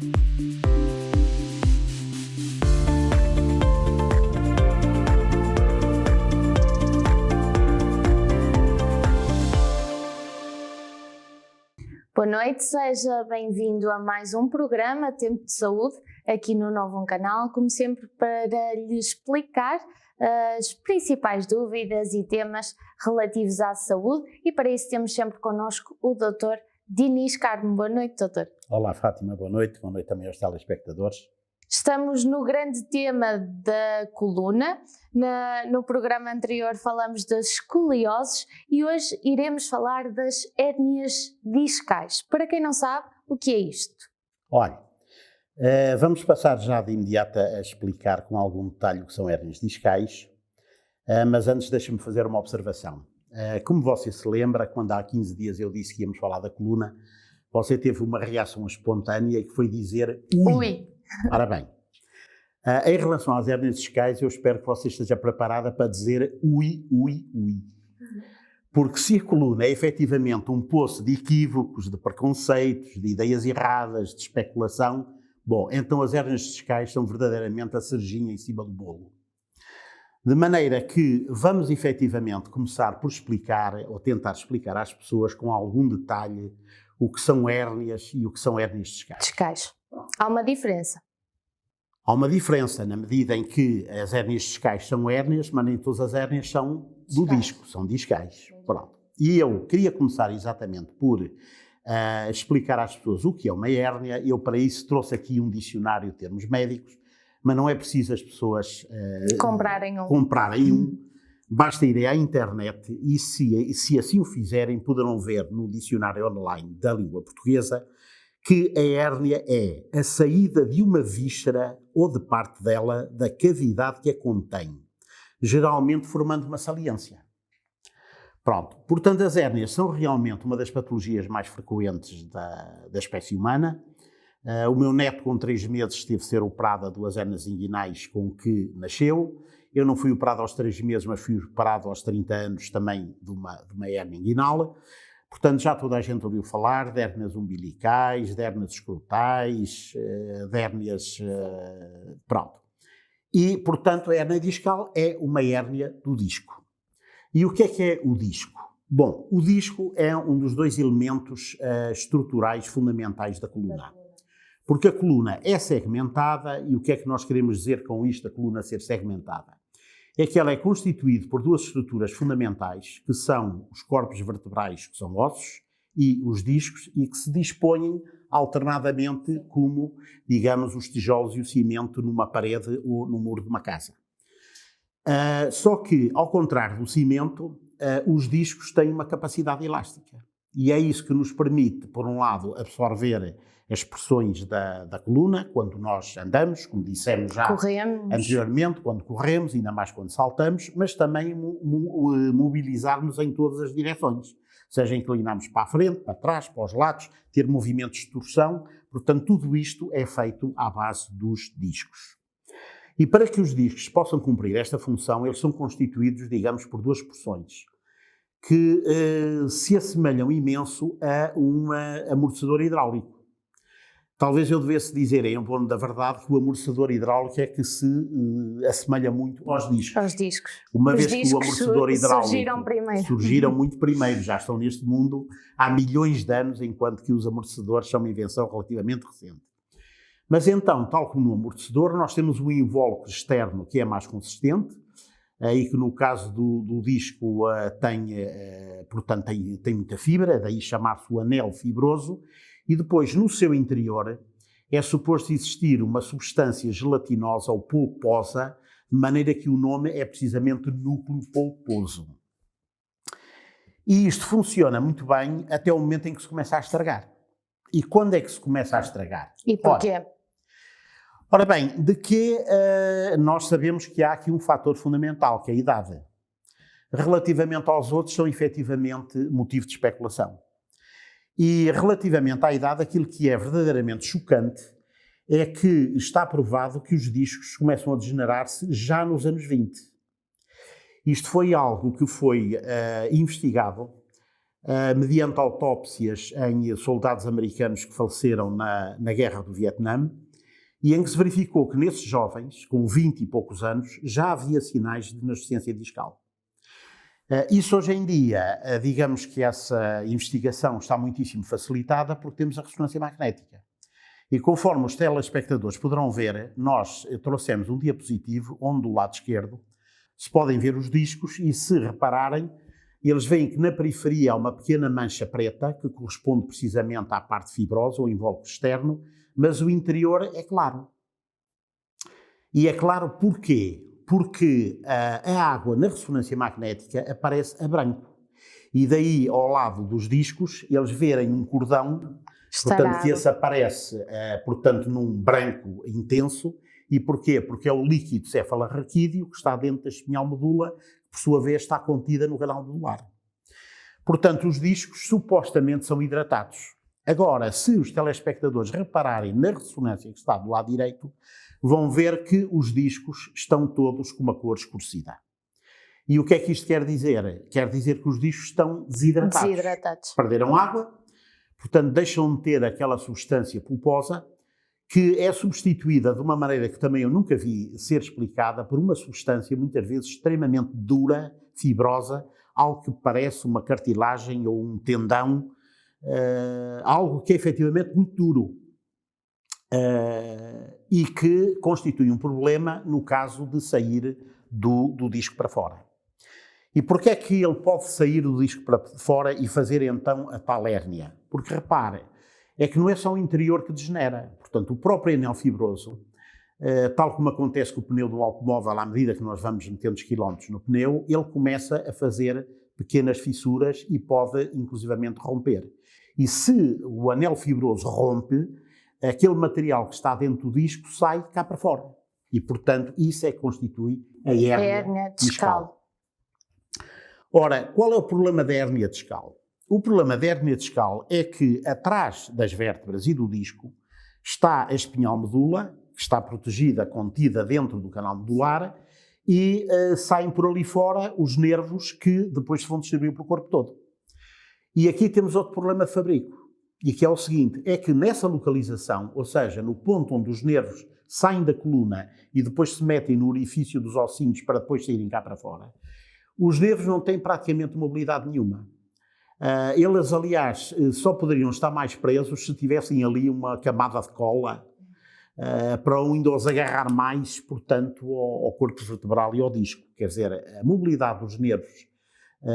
Boa noite, seja bem-vindo a mais um programa Tempo de Saúde, aqui no Novo Canal, como sempre para lhe explicar as principais dúvidas e temas relativos à saúde, e para isso temos sempre connosco o Dr. Diniz Carmo. Boa noite, doutor. Olá, Fátima, boa noite também aos telespectadores. Estamos no grande tema da coluna. No programa anterior falamos das escolioses e hoje iremos falar das hérnias discais. Para quem não sabe, o que é isto? Olha, vamos passar já de imediato a explicar com algum detalhe o que são hérnias discais, mas antes deixa-me fazer uma observação. Como você se lembra, quando há 15 dias eu disse que íamos falar da coluna, você teve uma reação espontânea que foi dizer ui. Ora bem, em relação às hérnias discais, eu espero que você esteja preparada para dizer ui. Porque se a coluna é efetivamente um poço de equívocos, de preconceitos, de ideias erradas, de especulação, bom, então as hérnias discais são verdadeiramente a cerejinha em cima do bolo. De maneira que vamos efetivamente começar por explicar, ou tentar explicar às pessoas com algum detalhe, o que são hérnias e o que são hérnias discais. Há uma diferença. Há uma diferença na medida em que as hérnias discais são hérnias, mas nem todas as hérnias são do disco, são discais. Pronto. E eu queria começar exatamente por explicar às pessoas o que é uma hérnia. Eu para isso trouxe aqui um dicionário de termos médicos, mas não é preciso as pessoas comprarem um. Basta irem à internet e se assim o fizerem poderão ver no dicionário online da língua portuguesa que a hérnia é a saída de uma víscera ou de parte dela da cavidade que a contém, geralmente formando uma saliência. Pronto, portanto as hérnias são realmente uma das patologias mais frequentes da espécie humana. O meu neto com 3 meses teve de ser operado a 2 hérnias inguinais com que nasceu. Eu não fui operado aos 3 meses, mas fui operado aos 30 anos também de uma hérnia inguinal. Portanto, já toda a gente ouviu falar de hérnias umbilicais, de hérnias escrotais, de hérnias... pronto. E, portanto, a hérnia discal é uma hérnia do disco. E o que é o disco? Bom, o disco é um dos 2 elementos estruturais fundamentais da coluna. Porque a coluna é segmentada, e o que é que nós queremos dizer com isto, a coluna ser segmentada? É que ela é constituída por 2 estruturas fundamentais, que são os corpos vertebrais, que são ossos, e os discos, e que se dispõem alternadamente como, digamos, os tijolos e o cimento numa parede ou no muro de uma casa. Só que, ao contrário do cimento, os discos têm uma capacidade elástica. E é isso que nos permite, por um lado, absorver as pressões da coluna, quando nós andamos, como dissemos já anteriormente, quando corremos, ainda mais quando saltamos, mas também mobilizar-nos em todas as direções, seja inclinarmos para a frente, para trás, para os lados, ter movimentos de torção. Portanto, tudo isto é feito à base dos discos. E para que os discos possam cumprir esta função, eles são constituídos, digamos, por 2 porções, que se assemelham imenso a um amortecedor hidráulico. Talvez eu devesse dizer, em torno da verdade, que o amortecedor hidráulico é que se assemelha muito aos discos. Uma vez que o amortecedor hidráulico surgiram muito primeiro, já estão neste mundo há milhões de anos, enquanto que os amortecedores são uma invenção relativamente recente. Mas então, tal como no amortecedor, nós temos um invólucro externo que é mais consistente, e que no caso do disco portanto, tem muita fibra, daí chamar-se o anel fibroso, e depois no seu interior é suposto existir uma substância gelatinosa ou pulposa, de maneira que o nome é precisamente núcleo pulposo. E isto funciona muito bem até o momento em que se começa a estragar. E quando é que se começa a estragar? E porquê? Ora bem, de que nós sabemos que há aqui um fator fundamental, que é a idade. Relativamente aos outros, são efetivamente motivo de especulação. E relativamente à idade, aquilo que é verdadeiramente chocante é que está provado que os discos começam a degenerar-se já nos anos 20. Isto foi algo que foi investigado mediante autópsias em soldados americanos que faleceram na Guerra do Vietnã, e em que se verificou que nesses jovens, com 20 e poucos anos, já havia sinais de nascença discal. Isso hoje em dia, digamos que essa investigação está muitíssimo facilitada porque temos a ressonância magnética. E conforme os telespectadores poderão ver, nós trouxemos um diapositivo onde do lado esquerdo se podem ver os discos e, se repararem, eles veem que na periferia há uma pequena mancha preta que corresponde precisamente à parte fibrosa, ou invólucro externo, mas o interior é claro. E é claro porquê? Porque a água na ressonância magnética aparece a branco. E daí, ao lado dos discos, eles verem um cordão, portanto, que esse aparece, portanto, num branco intenso. E porquê? Porque é o líquido cefalorraquídeo que está dentro da espinhal medula, que por sua vez está contida no canal medular. Portanto, os discos supostamente são hidratados. Agora, se os telespectadores repararem na ressonância que está do lado direito, vão ver que os discos estão todos com uma cor escurecida. E o que é que isto quer dizer? Quer dizer que os discos estão desidratados. Perderam água, portanto deixam de ter aquela substância pulposa, que é substituída de uma maneira que também eu nunca vi ser explicada por uma substância muitas vezes extremamente dura, fibrosa, algo que parece uma cartilagem ou um tendão, algo que é efetivamente muito duro. E que constitui um problema no caso de sair do disco para fora. E porquê é que ele pode sair do disco para fora e fazer então a tal hérnia? Porque repare, é que não é só o interior que degenera. Portanto, o próprio anel fibroso, tal como acontece com o pneu do automóvel, à medida que nós vamos metendo os quilómetros no pneu, ele começa a fazer pequenas fissuras e pode inclusivamente romper. E se o anel fibroso rompe, aquele material que está dentro do disco sai cá para fora. E, portanto, isso é que constitui a hérnia discal. Ora, qual é o problema da hérnia discal? O problema da hérnia discal é que atrás das vértebras e do disco está a espinhal medula, que está protegida, contida dentro do canal medular, e saem por ali fora os nervos que depois se vão distribuir pelo corpo todo. E aqui temos outro problema de fabrico. E que é o seguinte, é que nessa localização, ou seja, no ponto onde os nervos saem da coluna e depois se metem no orifício dos ossinhos para depois saírem cá para fora, os nervos não têm praticamente mobilidade nenhuma. Eles, aliás, só poderiam estar mais presos se tivessem ali uma camada de cola para ainda os agarrar mais, portanto, ao corpo vertebral e ao disco. Quer dizer, a mobilidade dos nervos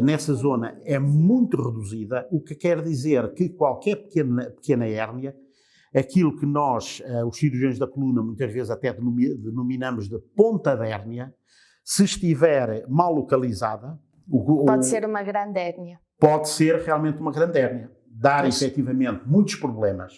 nessa zona é muito reduzida, o que quer dizer que qualquer pequena hérnia, aquilo que nós, os cirurgiões da coluna, muitas vezes até denominamos de ponta de hérnia, se estiver mal localizada... Pode ser uma grande hérnia. Pode ser realmente uma grande hérnia. Dar efetivamente muitos problemas,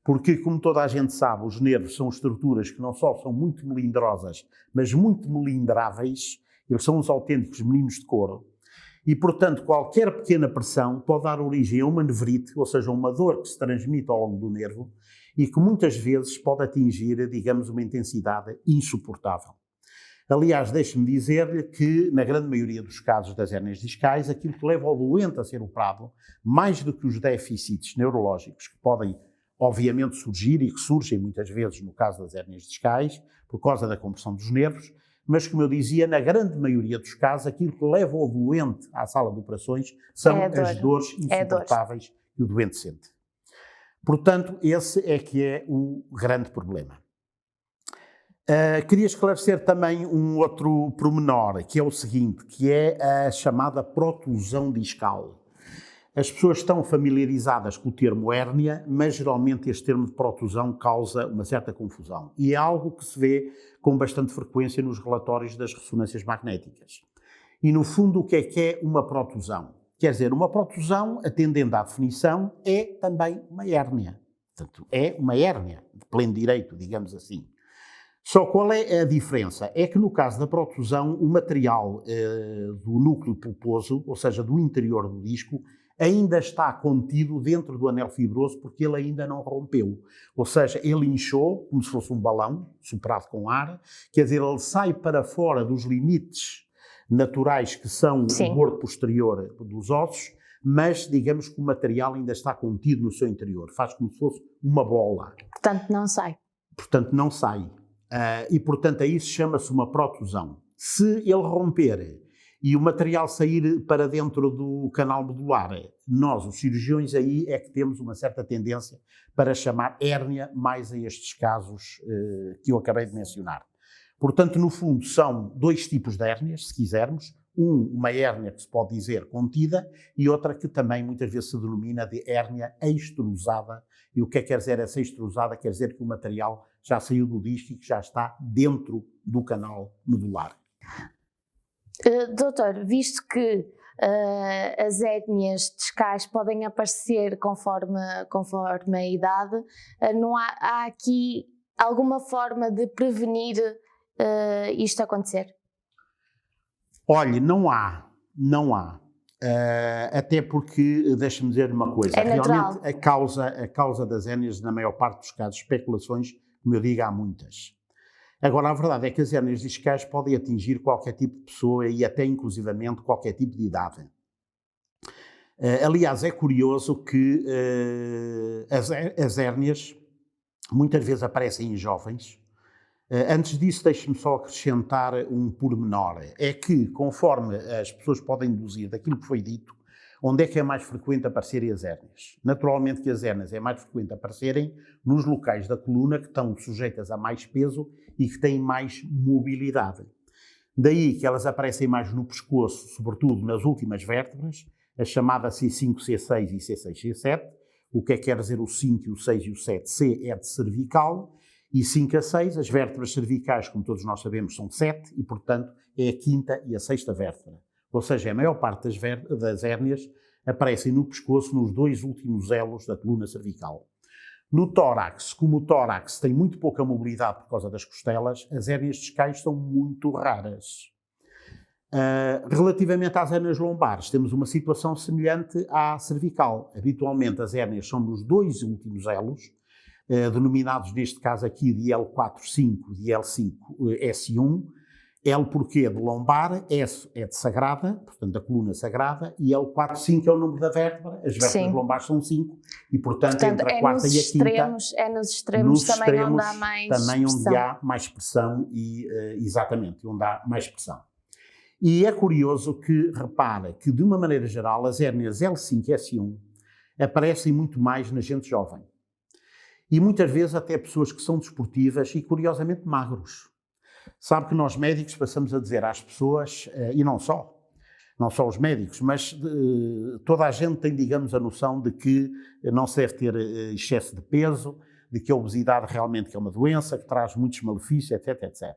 porque, como toda a gente sabe, os nervos são estruturas que não só são muito melindrosas, mas muito melindráveis. Eles são os autênticos meninos de couro. E, portanto, qualquer pequena pressão pode dar origem a uma nevrite, ou seja, uma dor que se transmite ao longo do nervo e que muitas vezes pode atingir, digamos, uma intensidade insuportável. Aliás, deixe-me dizer-lhe que, na grande maioria dos casos das hérnias discais, aquilo que leva o doente a ser operado, mais do que os déficits neurológicos que podem, obviamente, surgir e que surgem muitas vezes no caso das hérnias discais, por causa da compressão dos nervos, mas, como eu dizia, na grande maioria dos casos, aquilo que leva o doente à sala de operações são as dores insuportáveis que o doente sente. Portanto, esse é que é o grande problema. Queria esclarecer também um outro pormenor, que é o seguinte, que é a chamada protusão discal. As pessoas estão familiarizadas com o termo hérnia, mas geralmente este termo de protusão causa uma certa confusão. E é algo que se vê com bastante frequência nos relatórios das ressonâncias magnéticas. E no fundo o que é uma protusão? Quer dizer, uma protusão, atendendo à definição, é também uma hérnia. Portanto, é uma hérnia de pleno direito, digamos assim. Só qual é a diferença? É que no caso da protusão, o material do núcleo pulposo, ou seja, do interior do disco, ainda está contido dentro do anel fibroso porque ele ainda não rompeu. Ou seja, ele inchou como se fosse um balão soprado com ar, quer dizer, ele sai para fora dos limites naturais que são o bordo posterior dos ossos, mas digamos que o material ainda está contido no seu interior, faz como se fosse uma bola. Portanto, não sai. Portanto, não sai. E, portanto, aí chama-se uma protusão. Se ele romper e o material sair para dentro do canal medular, nós, os cirurgiões, aí é que temos uma certa tendência para chamar hérnia mais a estes casos que eu acabei de mencionar. Portanto, no fundo, são dois tipos de hérnias, se quisermos. Uma hérnia que se pode dizer contida e outra que também muitas vezes se denomina de hérnia extrusada. E o que quer dizer essa extrusada? Quer dizer que o material já saiu do disco e que já está dentro do canal medular. Doutor, visto que as hérnias discais podem aparecer conforme a idade, não há aqui alguma forma de prevenir isto acontecer? Olhe, não há. Até porque, deixa-me dizer uma coisa, natural. Realmente a causa das hérnias, na maior parte dos casos, especulações, como eu digo, há muitas. Agora, a verdade é que as hérnias discais podem atingir qualquer tipo de pessoa e até, inclusivamente, qualquer tipo de idade. Aliás, é curioso que as hérnias muitas vezes aparecem em jovens. Antes disso, deixe-me só acrescentar um pormenor. É que, conforme as pessoas podem deduzir daquilo que foi dito, onde é que é mais frequente aparecerem as hérnias? Naturalmente que as hérnias é mais frequente aparecerem nos locais da coluna que estão sujeitas a mais peso e que têm mais mobilidade. Daí que elas aparecem mais no pescoço, sobretudo nas últimas vértebras, a chamada C5, C6 e C6, C7. O que quer dizer o 5, o 6 e o 7? C é de cervical. E 5 a 6, as vértebras cervicais, como todos nós sabemos, são 7 e, portanto, é a quinta e a sexta vértebra. Ou seja, a maior parte das hérnias aparecem no pescoço, nos dois últimos elos da coluna cervical. No tórax, como o tórax tem muito pouca mobilidade por causa das costelas, as hérnias discais são muito raras. Relativamente às hérnias lombares, temos uma situação semelhante à cervical. Habitualmente, as hérnias são nos dois últimos elos, denominados neste caso aqui de L4-5, de L5-S1, L porquê de lombar, S é de sagrada, portanto da coluna sagrada, e L4-5 é o número da vértebra, as vértebras lombares são 5, e portanto entre a quarta e a quinta... É nos extremos também onde há mais também pressão. Onde há mais pressão, e exatamente, onde há mais pressão. E é curioso que, repara, que de uma maneira geral as hérnias L5-S1 aparecem muito mais na gente jovem. E muitas vezes até pessoas que são desportivas e curiosamente magros. Sabe que nós médicos passamos a dizer às pessoas, e não só os médicos, mas toda a gente tem, digamos, a noção de que não se deve ter excesso de peso, de que a obesidade realmente é uma doença, que traz muitos malefícios, etc, etc.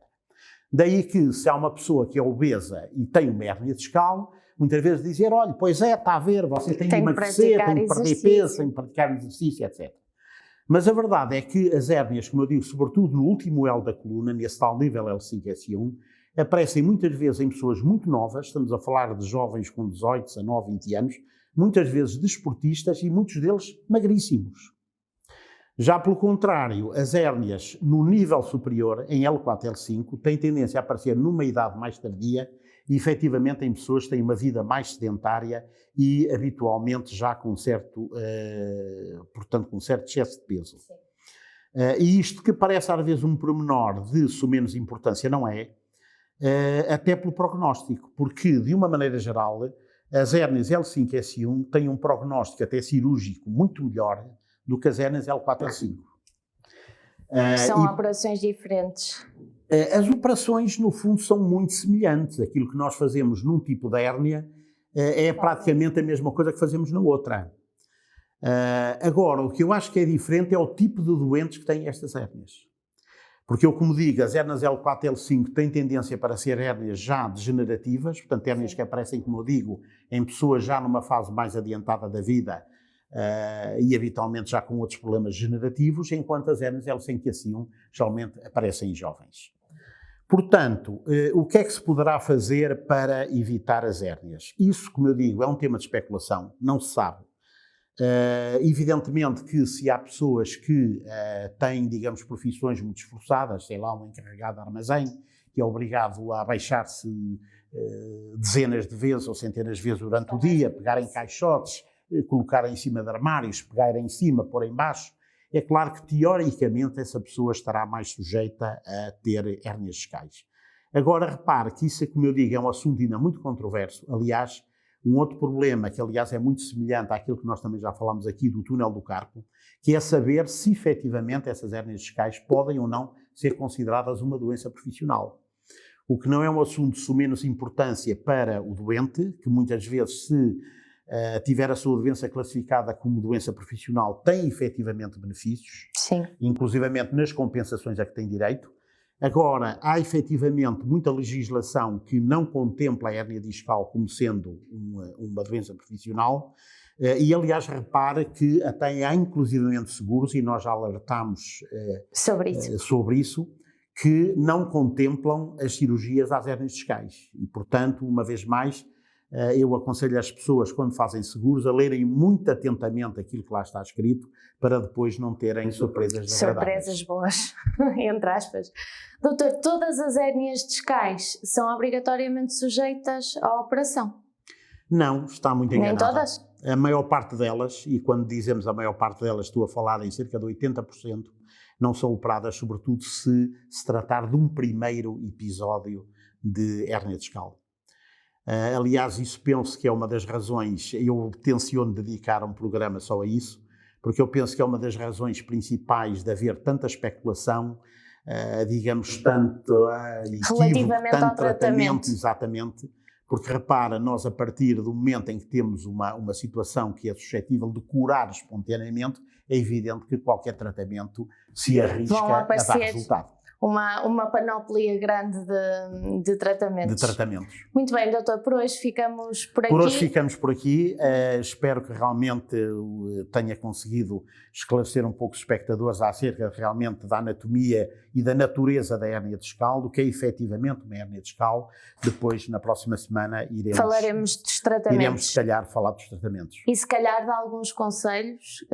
Daí que se há uma pessoa que é obesa e tem uma hérnia discal, muitas vezes dizer, olha, pois é, está a ver, você tem de emagrecer, tem de perder peso, tem de praticar exercício, etc. Mas a verdade é que as hérnias, como eu digo, sobretudo no último L da coluna, nesse tal nível L5-S1, aparecem muitas vezes em pessoas muito novas, estamos a falar de jovens com 18, 19, 20 anos, muitas vezes desportistas e muitos deles magríssimos. Já pelo contrário, as hérnias no nível superior, em L4, L5, têm tendência a aparecer numa idade mais tardia e efetivamente em pessoas que têm uma vida mais sedentária e habitualmente já com certo, portanto, com certo excesso de peso. E isto que parece às vezes um pormenor de menos importância, não é? Até pelo prognóstico, porque de uma maneira geral as hérnias L5-S1 têm um prognóstico até cirúrgico muito melhor do que as hérnias L4-L5. São operações diferentes. As operações, no fundo, são muito semelhantes. Aquilo que nós fazemos num tipo de hérnia é praticamente a mesma coisa que fazemos na outra. Agora, o que eu acho que é diferente é o tipo de doentes que têm estas hérnias. Porque eu, como digo, as hérnias L4 e L5 têm tendência para ser hérnias já degenerativas, portanto, hérnias que aparecem, como eu digo, em pessoas já numa fase mais adiantada da vida e habitualmente já com outros problemas degenerativos, enquanto as hérnias L5-S1 geralmente aparecem em jovens. Portanto, o que é que se poderá fazer para evitar as hérnias? Isso, como eu digo, é um tema de especulação, não se sabe. Evidentemente que se há pessoas que têm, digamos, profissões muito esforçadas, sei lá, um encarregado de armazém, que é obrigado a abaixar-se dezenas de vezes ou centenas de vezes durante o dia, pegar em caixotes, colocar em cima de armários, pegar em cima, pôr em baixo. É claro que, teoricamente, essa pessoa estará mais sujeita a ter hérnias discais. Agora, repare que isso, como eu digo, é um assunto ainda muito controverso. Aliás, um outro problema, que aliás é muito semelhante àquilo que nós também já falámos aqui do túnel do carpo, que é saber se efetivamente essas hérnias discais podem ou não ser consideradas uma doença profissional. O que não é um assunto de sumenos importância para o doente, que muitas vezes, se tiver a sua doença classificada como doença profissional, tem efetivamente benefícios, Sim. inclusivamente nas compensações a que tem direito. Agora, há efetivamente muita legislação que não contempla a hérnia discal como sendo uma doença profissional e, aliás, repara que até há inclusivamente seguros, e nós já alertámos sobre isso, que não contemplam as cirurgias às hérnias discais. E, portanto, uma vez mais, eu aconselho as pessoas, quando fazem seguros, a lerem muito atentamente aquilo que lá está escrito, para depois não terem surpresas desagradáveis. Surpresas boas, entre aspas. Doutor, todas as hérnias discais são obrigatoriamente sujeitas à operação? Não, está muito enganada. Nem todas? A maior parte delas, e quando dizemos a maior parte delas, estou a falar em cerca de 80%, não são operadas, sobretudo se tratar de um primeiro episódio de hérnia discal. Aliás, isso penso que é uma das razões, eu tenciono dedicar um programa só a isso, porque eu penso que é uma das razões principais de haver tanta especulação, digamos, tanto relativamente ao tratamento, exatamente, porque repara, nós a partir do momento em que temos uma situação que é suscetível de curar espontaneamente, é evidente que qualquer tratamento se arrisca a dar resultado. Uma panóplia grande de tratamentos. Muito bem, doutor, por hoje ficamos por aqui. Por hoje ficamos por aqui. Espero que realmente tenha conseguido esclarecer um pouco os espectadores acerca realmente da anatomia e da natureza da hérnia discal, do que é efetivamente uma hérnia discal. Depois, na próxima semana, falaremos dos tratamentos. Iremos, se calhar, falar dos tratamentos. E se calhar de alguns conselhos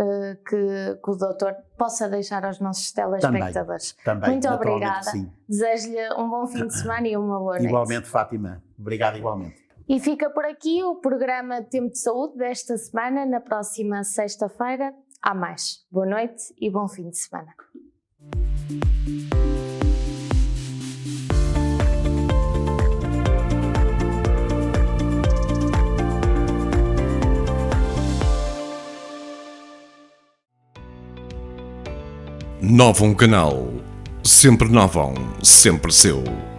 que o doutor possa deixar aos nossos telespectadores. Também. Muito obrigada. Sim. Desejo-lhe um bom fim de semana e uma boa noite. Igualmente, Fátima. Obrigado, igualmente. E fica por aqui o programa Tempo de Saúde desta semana. Na próxima sexta-feira há mais. Boa noite e bom fim de semana. Novum Canal. Sempre Novum, sempre seu.